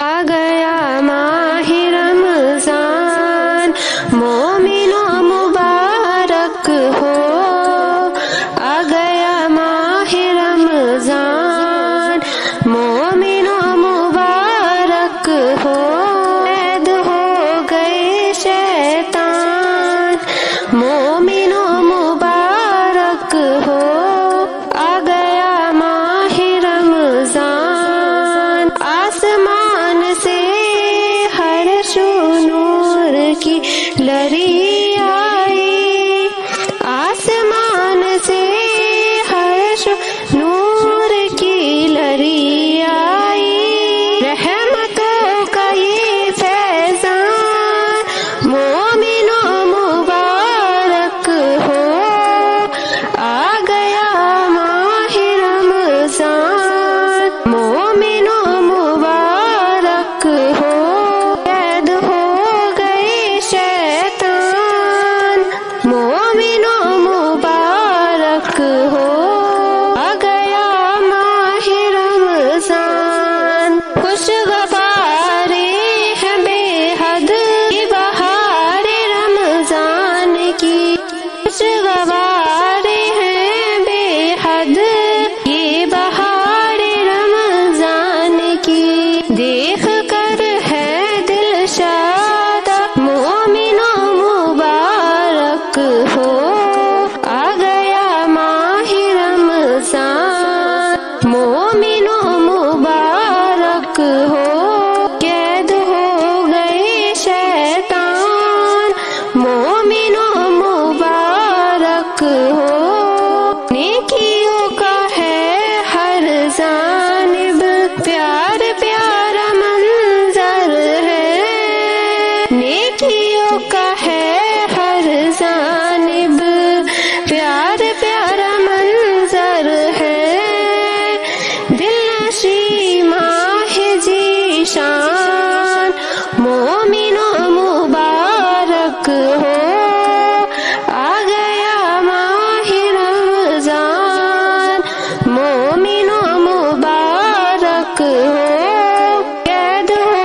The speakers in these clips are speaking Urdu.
آ گیا ماہ رمضان، مومنوں مبارک ہو، آ گیا ماہ رمضان، مومنوں مبارک ہو، قید ہو گئے شیطان، مومنوں مبارک ہو، آ گیا ماہ رمضان، آسمان سے حرش و نور کی لری آئی، آسمان سے حرش و نور کی لری آئی، رحمتوں کا یہ فیضان، مومنوں مبارک ہو، آ گیا ماہ رمضان، مومنوں مبارک ہو، قید ہو گئے شیطان، مومنوں مبارک ہو، آ گیا ماہ رمضان، خوشگوار ہے بے حد یہ بہار رمضان کی، خوشگوار ہے بے حد یہ بہار رمضان کی، دیکھ کر ہے دل شاد، مومنوں مبارک ہو، آ گیا ماہ رمضان، مومنوں مبارک ہو، قید ہو گئے شیطان، مومنوں مبارک ہو، نیکیوں کا ہے ہر جانب پیار پیارا منظر ہے، نیکیوں کا ہے ہر جانب پیار پیارا منظر ہے، دل نشی ماہ جی شان، مومنوں مبارک ہو، آ گیا ماہ رمضان، مومنوں مبارک ہو، قید ہو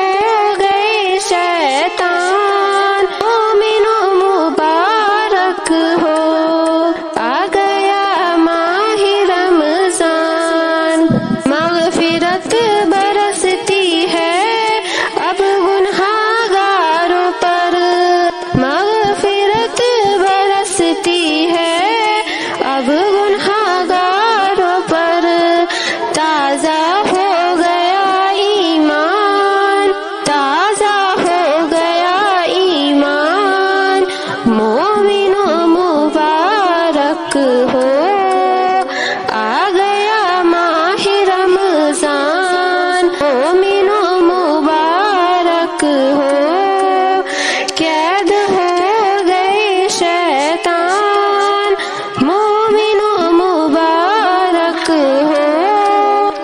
گئے شیطان، مومنوں مبارک ہو، آ گیا ماہ رمضان، مغفرت برستی ہے اب گنہگاروں پر، مغفرت برستی ہے اب گنہگاروں پر، تازہ ہو گیا ایمان، تازہ ہو گیا ایمان، مومنوں مبارک ہو، آ گیا ماہ رمضان، مومنوں مبارک ہو، قید ہو گئے شیطان، مومنوں مبارک ہو،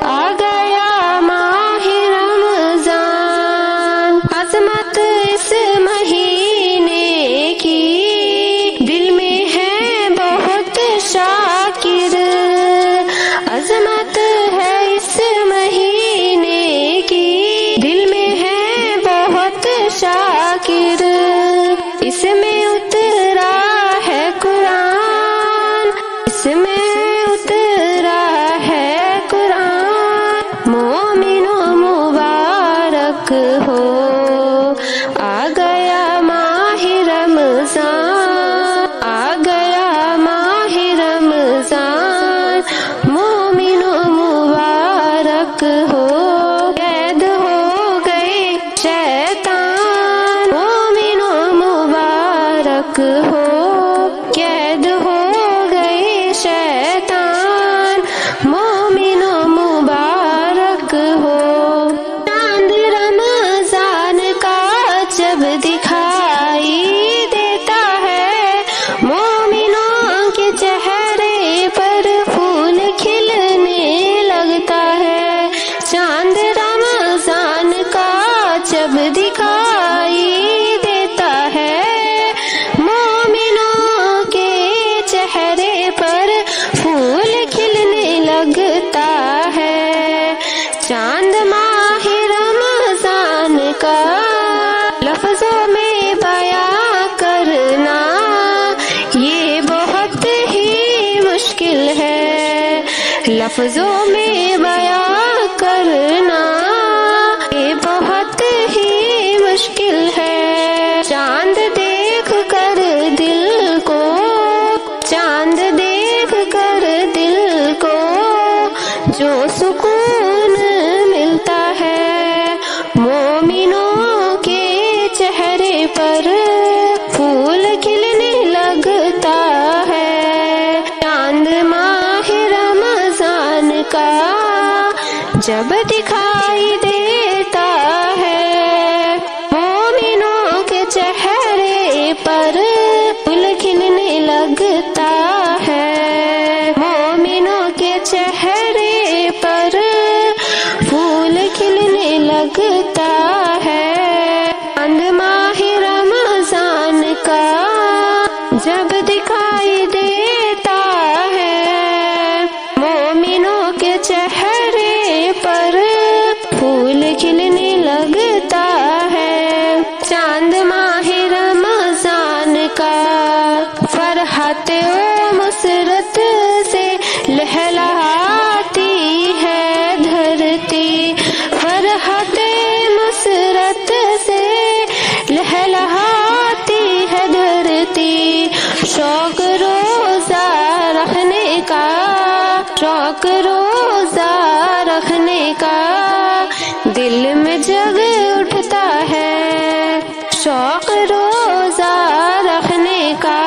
آ گیا ماہ رمضان، عظمت اس مہینے کی دل میں ہے بہت شاکر، عظمت ہے اس مہینے کی دل میں ہے بہت شاکر، اس میں اترا ہے قرآن، اس میں اترا ہے قرآن، مومنوں مبارک ہو، آ گیا ماہ رمضان، آ گیا ماہ رمضان، مومنوں مبارک ہو، قید ہو گئے شیطان، مومنوں مبارک ہو، قید ہو گئے شیطان۔ لفظوں میں بیان کرنا یہ بہت ہی مشکل ہے۔ چاند دیکھ کر دل کو، چاند دیکھ کر دل کو جو سکون ملتا ہے، مومنوں کے چہرے پر پھول کھلنے لگتا ہے۔ چاند ماہ رمضان کا جب دکھائی دیتا ہے، مومنوں کے چہرے پر پھول کھلنے لگتا ہے، مومنوں کے چہرے پر پھول کھلنے لگتا ہے۔ چاند ماہ رمضان کا جب دکھائی دیتا ہے، مومنوں کے چہرے پر پھول کھلنے لگتا ہے۔ چاند ماہ رمضان کا فرحت و مسرت سے لہلاتی ہے دھرتی، فرحت مسرت سے لہلاتی ہے دھرتی۔ شوق روزہ رکھنے کا، شوق روزہ رکھنے کا دل میں جگ اٹھتا ہے، شوق روزہ رکھنے کا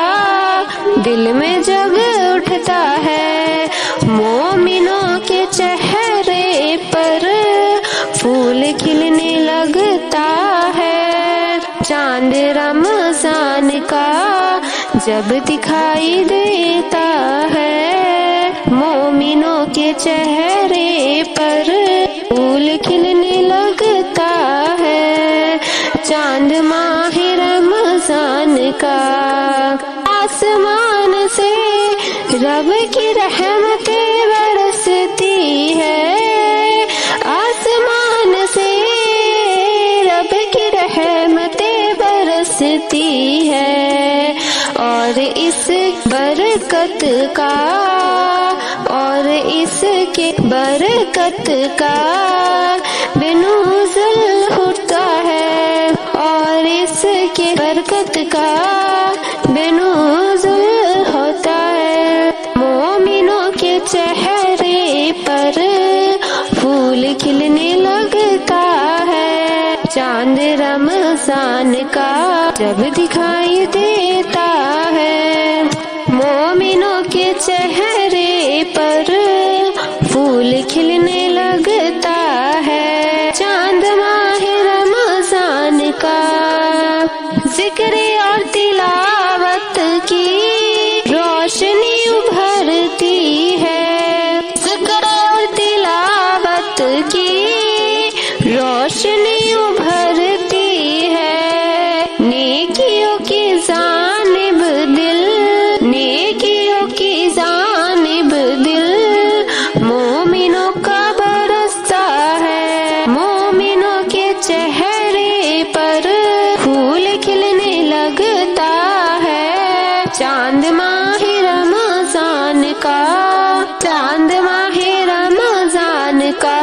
دل میں جگ اٹھتا ہے۔ مومنوں کے چہرے پر پھول کھلنے لگتا ہے۔ چاند رمضان کا جب دکھائی دیتا ہے، مومنوں کے چہرے پر پھول کھلنے لگتا ہے۔ چاند ماہ رمضان کا آسمان سے رب کی رحمتیں برستی ہے، آسمان سے رب کی رحمتیں برستی ہے، اور اس برکت کا، اور اس کے برکت کا بنزول ہوتا ہے، اور اس کے برکت کا بنزول ہوتا ہے۔ مومنوں کے چہرے پر پھول کھلنے لگتا ہے۔ چاند رمضان کا جب دکھائی دیتا ہے، مومنوں کے چہرے پر پھول کھلنے لگتا ہے۔ چاند ماہ رمضان کا ذکر اور تلاوت کی روشنی ابھرتی ہے، ذکر اور تلاوت کی روشنی ابھرتی ہے۔ نیکیوں کی جانب دل، نیکیوں کی جانب دل مومنوں کا برستا ہے، مومنوں کے چہرے پر پھول کھلنے لگتا ہے۔ چاند ماہ رمضان کا، چاند ماہ رمضان کا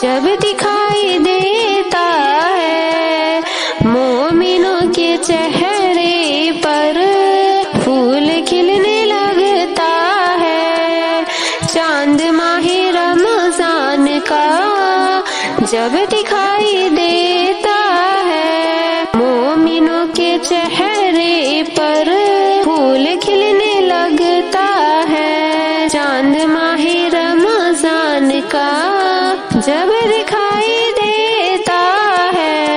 جب دکھائی دیتا ہے، مومنوں کے چہرے پر پھول کھلنے لگتا ہے۔ چاند ماہ رمضان کا جب دکھائی دیتا ہے، مومنوں کے چہرے پر پھول کھلنے لگتا ہے۔ چاند ماہ رمضان کا جب